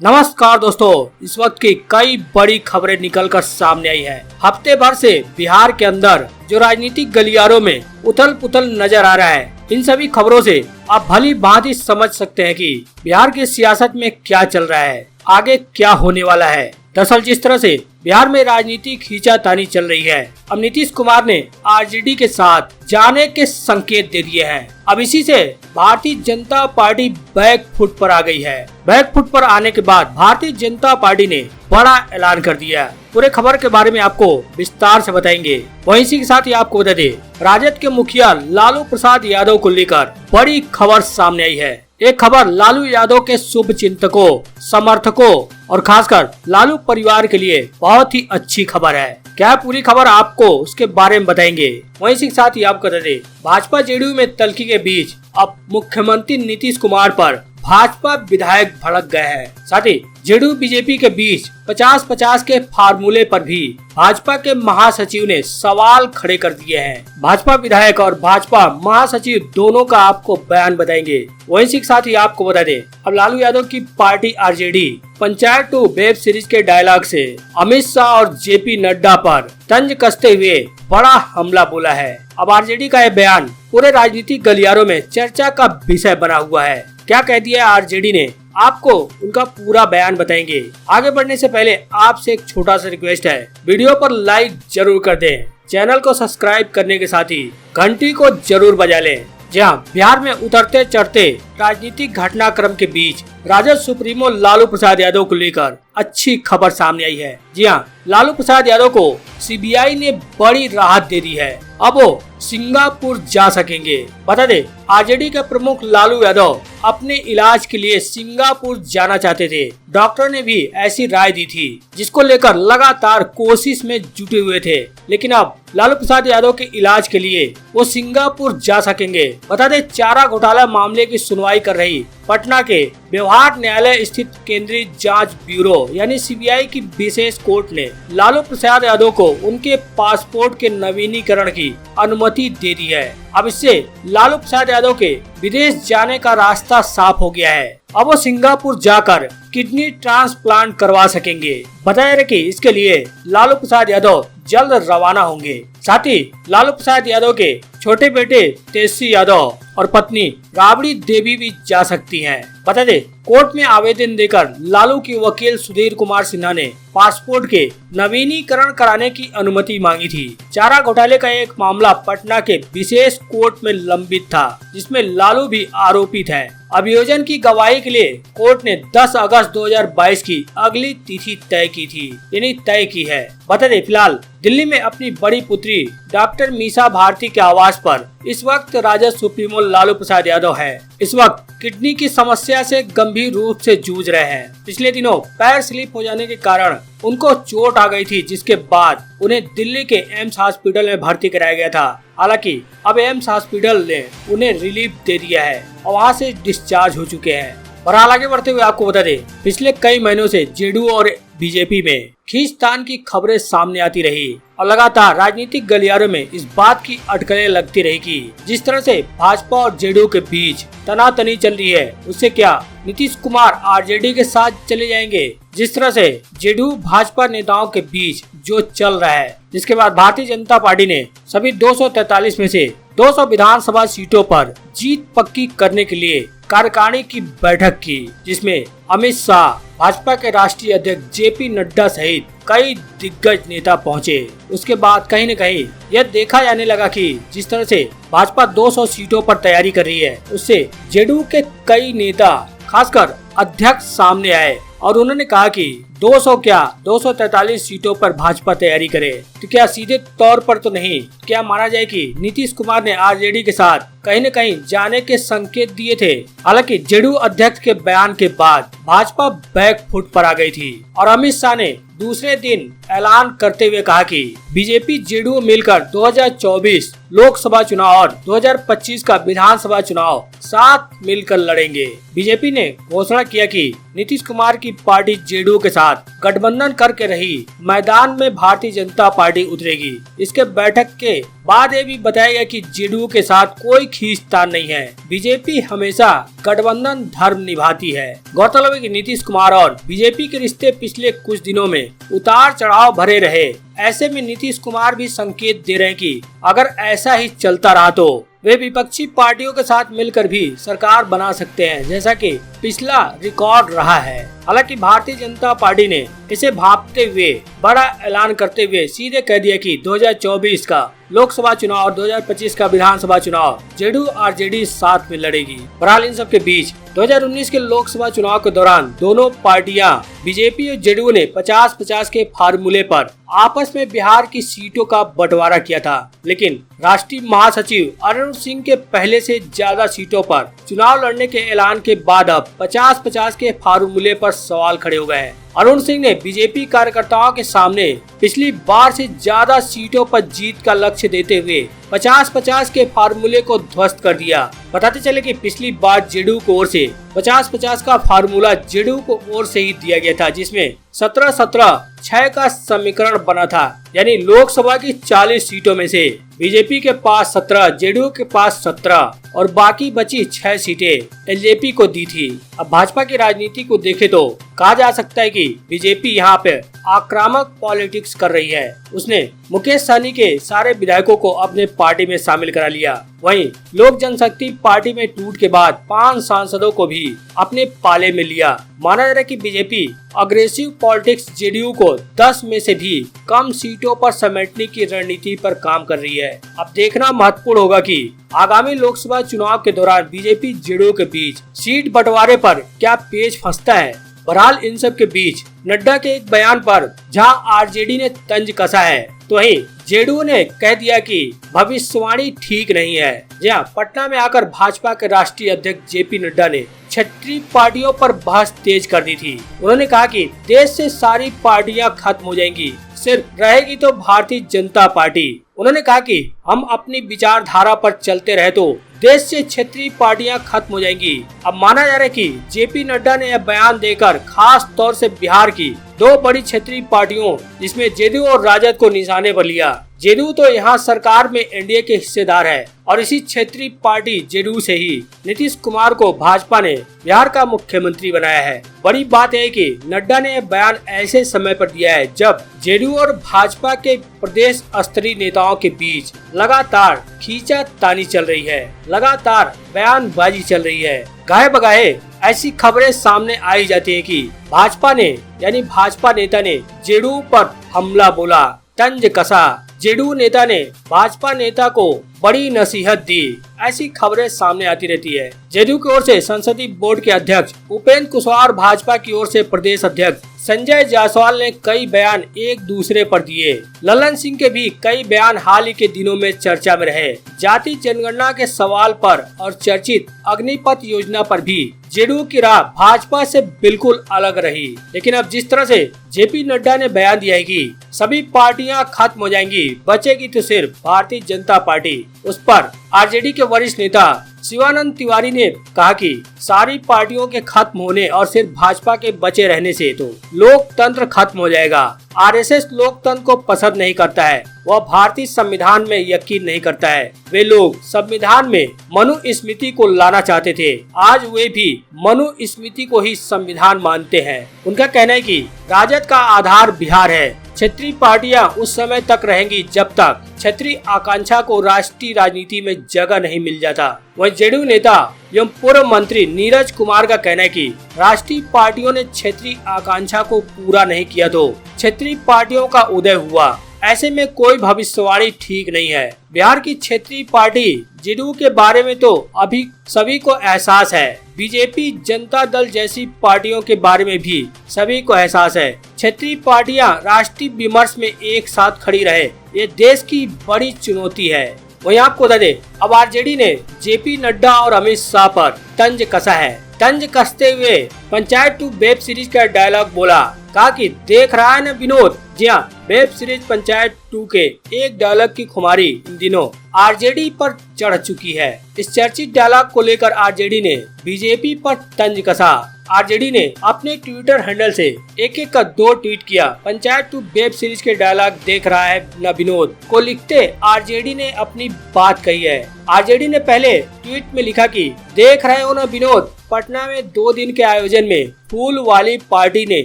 नमस्कार दोस्तों, इस वक्त की कई बड़ी खबरें निकलकर सामने आई है। हफ्ते भर से बिहार के अंदर जो राजनीतिक गलियारों में उथल पुथल नजर आ रहा है, इन सभी खबरों से आप भली भांति समझ सकते हैं कि बिहार की सियासत में क्या चल रहा है, आगे क्या होने वाला है। दरअसल जिस तरह से बिहार में राजनीतिक खींचातानी चल रही है, अब नीतीश कुमार ने आरजेडी के साथ जाने के संकेत दे दिए हैं। अब इसी से Bharatiya Janata party back foot पर आ गई है। बैक फुट पर आने के बाद भारतीय जनता पार्टी ने बड़ा ऐलान कर दिया। पूरे खबर के बारे में आपको विस्तार से बताएंगे। वहीं इसी के साथ ही आपको बता दें, राजद के मुखिया लालू प्रसाद यादव को लेकर बड़ी खबर सामने आई है। एक खबर लालू यादव के शुभ चिंतकों, समर्थकों और खासकर लालू परिवार के लिए बहुत ही अच्छी खबर है। क्या पूरी खबर आपको उसके बारे में बताएंगे। वहीं इसी के साथ ही आपको बता दें, भाजपा जेडीयू में तल्खी के बीच अब मुख्यमंत्री नीतीश कुमार पर भाजपा विधायक भड़क गए हैं। साथ ही जेडीयू बीजेपी के बीच 50-50 के फार्मूले पर भी भाजपा के महासचिव ने सवाल खड़े कर दिए हैं। भाजपा विधायक और भाजपा महासचिव दोनों का आपको बयान बताएंगे। वहीं इसी के साथ ही आपको बता दें, अब लालू यादव की party RJD panchayat 2 web series के डायलॉग से अमित शाह और जेपी नड्डा पर तंज कसते हुए बड़ा हमला बोला है। अब आरजेडी का यह बयान पूरे राजनीतिक गलियारों में चर्चा का विषय बना हुआ है। क्या कह दिया आरजेडी ने, आपको उनका पूरा बयान बताएंगे। आगे बढ़ने से पहले आपसे एक छोटा सा रिक्वेस्ट है, वीडियो पर लाइक जरूर कर दें, चैनल को सब्सक्राइब करने के साथ ही घंटी को जरूर बजा लें। जहां बिहार में उतरते चढ़ते राजनीतिक घटनाक्रम के बीच राजद सुप्रीमो लालू प्रसाद यादव को लेकर अच्छी खबर सामने आई है। जी हां, लालू प्रसाद यादव को सीबीआई ने बड़ी राहत दे दी है। अब वो सिंगापुर जा सकेंगे। बता दे, आरजेडी के प्रमुख लालू यादव अपने इलाज के लिए सिंगापुर जाना चाहते थे। डॉक्टर ने भी ऐसी राय दी थी, जिसको लेकर लगातार कोशिश में जुटे हुए थे। लेकिन अब लालू प्रसाद यादव के इलाज के लिए वो सिंगापुर जा सकेंगे। बता दे, चारा घोटाला मामले की सुनवाई कर रही पटना के व्यवहार न्यायालय स्थित केंद्रीय जांच ब्यूरो यानी सीबीआई की विशेष कोर्ट ने लालू प्रसाद यादव को उनके पासपोर्ट के नवीनीकरण की अनुमति दे दी है। अब इससे लालू प्रसाद यादव के विदेश जाने का रास्ता साफ हो गया है। अब वो सिंगापुर जाकर किडनी ट्रांसप्लांट करवा सकेंगे। बताया रहे कि इसके लिए लालू प्रसाद यादव जल्द रवाना होंगे। साथ ही लालू प्रसाद यादव के छोटे बेटे तेजस्वी यादव और पत्नी राबड़ी देवी भी जा सकती हैं। बता दे, कोर्ट में आवेदन देकर लालू की वकील सुधीर कुमार सिन्हा ने पासपोर्ट के नवीनीकरण कराने की अनुमति मांगी थी। चारा घोटाले का एक मामला पटना के विशेष कोर्ट में लंबित था, जिसमें लालू भी आरोपित है। अभियोजन की गवाही के लिए कोर्ट ने 10 अगस्त 2022 की अगली तिथि तय की थी, यानी तय की है। बता दें, फिलहाल दिल्ली में अपनी बड़ी पुत्री डॉक्टर मीसा भारती के आवास पर इस वक्त राजद सुप्रीमो लालू प्रसाद यादव है। इस वक्त किडनी की समस्या से गंभीर रूप से जूझ रहे हैं। पिछले दिनों पैर स्लिप हो जाने के कारण उनको चोट आ गई थी, जिसके बाद उन्हें दिल्ली के एम्स हॉस्पिटल में भर्ती कराया गया था। हालांकि अब एम्स हॉस्पिटल ने उन्हें रिलीफ दे दिया है और वहां से डिस्चार्ज हो चुके हैं। और आगे बढ़ते हुए आपको बता दें, पिछले कई महीनों से जेडीयू और बीजेपी में खींचतान की खबरें सामने आती रही और लगातार राजनीतिक गलियारों में इस बात की अटकलें लगती रही कि जिस तरह से भाजपा और जेडीयू के बीच तनातनी चल रही है, उससे क्या नीतीश कुमार आरजेडी के साथ चले जाएंगे। जिस तरह से जेडीयू भाजपा नेताओं के बीच जो चल रहा है, जिसके बाद भारतीय जनता पार्टी ने सभी 243 में से 200 विधानसभा सीटों पर जीत पक्की करने के लिए कार्यकारिणी की बैठक की, जिसमें अमित शाह, भाजपा के राष्ट्रीय अध्यक्ष जेपी नड्डा सहित कई दिग्गज नेता पहुंचे। उसके बाद कहीं न कहीं यह देखा जाने लगा कि जिस तरह से भाजपा 200 सीटों पर तैयारी कर रही है, उससे जेडीयू के कई नेता खासकर अध्यक्ष सामने आए और उन्होंने कहा कि 200 क्या 243 सीटों पर भाजपा तैयारी करे, तो क्या सीधे तौर पर तो नहीं, क्या माना जाए कि नीतीश कुमार ने आरजेडी के साथ कहीं न कहीं जाने के संकेत दिए थे। हालांकि जेडीयू अध्यक्ष के बयान के बाद भाजपा बैक फुट पर आ गई थी और अमित शाह ने दूसरे दिन ऐलान करते हुए कहा कि बीजेपी जेडीयू मिलकर 2024 लोकसभा चुनाव और 2025 का विधानसभा चुनाव साथ मिलकर लड़ेंगे। बीजेपी ने घोषणा फैसला किया कि नीतीश कुमार की पार्टी जेडीयू के साथ गठबंधन करके रही मैदान में भारतीय जनता पार्टी उतरेगी। इसके बैठक के बाद ये भी बताया गया कि जेडीयू के साथ कोई खींचतान नहीं है, बीजेपी हमेशा गठबंधन धर्म निभाती है। गौरतलब है कि नीतीश कुमार और बीजेपी के रिश्ते पिछले कुछ दिनों में उतार चढ़ाव भरे रहे। ऐसे में नीतीश कुमार भी संकेत दे रहे हैं कि अगर ऐसा ही चलता रहा तो वे विपक्षी पार्टियों के साथ मिलकर भी सरकार बना सकते हैं, जैसा कि पिछला रिकॉर्ड रहा है। हालांकि भारतीय जनता पार्टी ने इसे भांपते हुए बड़ा ऐलान करते हुए सीधे कह दिया कि 2024 का लोकसभा चुनाव और 2025 का विधानसभा चुनाव जेडीयू और आरजेडी साथ में लड़ेगी। बहरहाल इन सब के बीच 2019 के लोकसभा चुनाव के दौरान दोनों पार्टियां बीजेपी और जेडीयू ने 50-50 के फार्मूले पर आपस में बिहार की सीटों का बंटवारा किया था, लेकिन राष्ट्रीय महासचिव अरुण सिंह के पहले से ज्यादा सीटों पर चुनाव लड़ने के ऐलान के बाद अब 50-50 के फार्मूले पर सवाल खड़े हो गए हैं। अरुण सिंह ने बीजेपी कार्यकर्ताओं के सामने पिछली बार से ज्यादा सीटों पर जीत का लक्ष्य देते हुए 50-50 के फार्मूले को ध्वस्त कर दिया। बताते चले कि पिछली बार जेडीयू को ओर से 50-50 का फार्मूला जेडीयू को ओर से ही दिया गया था, जिसमें 17-17-6 का समीकरण बना था, यानी लोकसभा की 40 सीटों में से बीजेपी के पास 17, जेडीयू के पास 17 और बाकी बची 6 सीटें एलजेपी को दी थी। अब भाजपा की राजनीति को देखे तो कहा जा सकता है कि बीजेपी यहाँ पे आक्रामक पॉलिटिक्स कर रही है। उसने मुकेश सहनी के सारे विधायकों को अपने पार्टी में शामिल करा लिया। वहीं लोक जनशक्ति पार्टी में टूट के बाद 5 सांसदों को भी अपने पाले में लिया। माना जा रहा है कि बीजेपी अग्रेसिव पॉलिटिक्स जेडीयू को 10 में से भी कम सीटों पर समेटने की रणनीति पर काम कर रही है। अब देखना महत्वपूर्ण होगा कि आगामी लोकसभा चुनाव के दौरान बीजेपी जेडीयू के बीच सीट बंटवारे पर क्या पेच फंसता है। बहरहाल इन सब के बीच नड्डा के एक बयान पर जहां आरजेडी ने तंज कसा है, तो वहीं जेडीयू ने कह दिया कि भविष्यवाणी ठीक नहीं है। जहां पटना में आकर भाजपा के राष्ट्रीय अध्यक्ष जेपी नड्डा ने क्षेत्रीय पार्टियों पर बहस तेज कर दी थी। उन्होंने कहा कि देश से सारी पार्टियां खत्म हो जाएंगी, सिर्फ रहेगी तो भारतीय जनता पार्टी। उन्होंने कहा कि हम अपनी विचारधारा पर चलते रहे तो देश से क्षेत्रीय पार्टियां खत्म हो जाएंगी। अब माना जा रहा है कि जेपी नड्डा ने यह बयान देकर खास तौर से बिहार की 2 बड़ी क्षेत्रीय पार्टियों जिसमें जेडीयू और राजद को निशाने पर लिया। जेडीयू तो यहाँ सरकार में एनडीए के हिस्सेदार है और इसी क्षेत्रीय पार्टी जेडीयू से ही नीतीश कुमार को भाजपा ने बिहार का मुख्यमंत्री बनाया है। बड़ी बात है कि नड्डा ने यह बयान ऐसे समय पर दिया है जब जेडीयू और भाजपा के प्रदेश स्तरीय नेताओं के बीच लगातार खींचातानी चल रही है, लगातार बयानबाजी चल रही है। गाहे बगाहे ऐसी खबरें सामने आई जाती है कि भाजपा ने यानी भाजपा नेता ने जेडीयू पर हमला बोला, तंज कसा। जेडीयू नेता ने भाजपा नेता को बड़ी नसीहत दी। ऐसी खबरें सामने आती रहती है। जेडीयू की ओर से संसदीय बोर्ड के अध्यक्ष उपेंद्र कुशवाहा और भाजपा की ओर से प्रदेश अध्यक्ष संजय जायसवाल ने कई बयान एक दूसरे पर दिए। ललन सिंह के भी कई बयान हाल ही के दिनों में चर्चा में रहे। जाति जनगणना के सवाल पर और चर्चित अग्निपथ योजना पर भी जेडीयू की राह भाजपा से बिल्कुल अलग रही। लेकिन अब जिस तरह से जेपी नड्डा ने बयान दिया है कि सभी पार्टियां खत्म हो जाएंगी, बचेगी तो सिर्फ भारतीय जनता पार्टी, उस पर आरजेडी के वरिष्ठ नेता शिवानंद तिवारी ने कहा कि सारी पार्टियों के खत्म होने और सिर्फ भाजपा के बचे रहने से तो लोकतंत्र खत्म हो जाएगा। आरएसएस लोकतंत्र को पसंद नहीं करता है, वह भारतीय संविधान में यकीन नहीं करता है। वे लोग संविधान में मनुस्मृति को लाना चाहते थे, आज वे भी मनुस्मृति को ही संविधान मानते हैं। उनका कहना है कि राजद का आधार बिहार है, क्षेत्रीय पार्टियां उस समय तक रहेंगी जब तक क्षेत्रीय आकांक्षा को राष्ट्रीय राजनीति में जगह नहीं मिल जाता। वहीं जेडीयू नेता एवं पूर्व मंत्री नीरज कुमार का कहना है कि राष्ट्रीय पार्टियों ने क्षेत्रीय आकांक्षा को पूरा नहीं किया तो क्षेत्रीय पार्टियों का उदय हुआ। ऐसे में कोई भविष्यवाणी ठीक नहीं है। बिहार की क्षेत्रीय पार्टी जेडीयू के बारे में तो अभी सभी को एहसास है, बीजेपी जनता दल जैसी पार्टियों के बारे में भी सभी को एहसास है। क्षेत्रीय पार्टियां राष्ट्रीय विमर्श में एक साथ खड़ी रहे, ये देश की बड़ी चुनौती है। वहीं आपको बता दें, अब आरजेडी ने जेपी नड्डा और अमित शाह पर तंज कसा है। तंज कसते हुए पंचायत 2 वेब सीरीज का डायलॉग बोला, कहा कि देख रहा है न विनोद। जी हाँ, वेब सीरीज पंचायत 2 के एक डायलॉग की खुमारी इन दिनों आरजेडी पर चढ़ चुकी है। इस चर्चित डायलॉग को लेकर आरजेडी ने बीजेपी पर तंज कसा। आरजेडी ने अपने ट्विटर हैंडल से एक का 2 ट्वीट किया। पंचायत 2 वेब सीरीज के डायलॉग देख रहा है न विनोद को लिखते आरजेडी ने अपनी बात कही है। आरजेडी ने पहले ट्वीट में लिखा कि देख रहे हो न विनोद, पटना में 2 दिन के आयोजन में फूल वाली पार्टी ने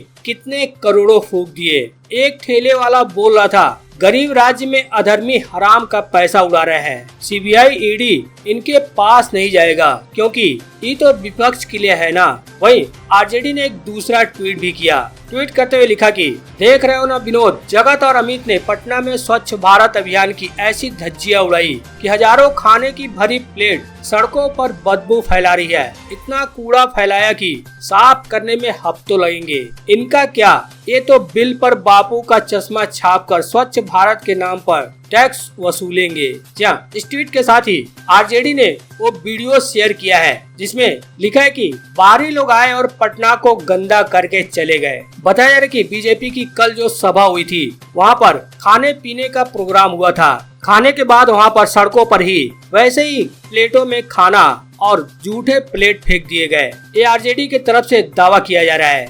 कितने करोड़ों फूंक दिए। एक ठेले वाला बोल रहा था गरीब राज्य में अधर्मी हराम का पैसा उड़ा रहे हैं। सीबीआई ईडी इनके पास नहीं जाएगा क्योंकि ये तो विपक्ष के लिए है ना। वहीं आरजेडी ने एक दूसरा ट्वीट भी किया। ट्वीट करते हुए लिखा कि देख रहे हो ना विनोद, जगत और अमित ने पटना में स्वच्छ भारत अभियान की ऐसी धज्जियां उड़ाई कि हजारों खाने की भरी प्लेट सड़कों पर बदबू फैला रही है। इतना कूड़ा फैलाया कि साफ करने में हफ्तों लगेंगे। इनका क्या, ये तो बिल पर बापू का चश्मा छापकर स्वच्छ भारत के नाम पर टैक्स वसूलेंगे। जहाँ इस ट्वीट के साथ ही आरजेडी ने वो वीडियो शेयर किया है जिसमें लिखा है कि बाहरी लोग आए और पटना को गंदा करके चले गए। बताया जा रहा है कि बीजेपी की कल जो सभा हुई थी वहाँ पर खाने पीने का प्रोग्राम हुआ था। खाने के बाद वहाँ पर सड़कों पर ही वैसे ही प्लेटों में खाना और जूठे प्लेट फेंक दिए गए। ये आरजेडी की तरफ से दावा किया जा रहा है।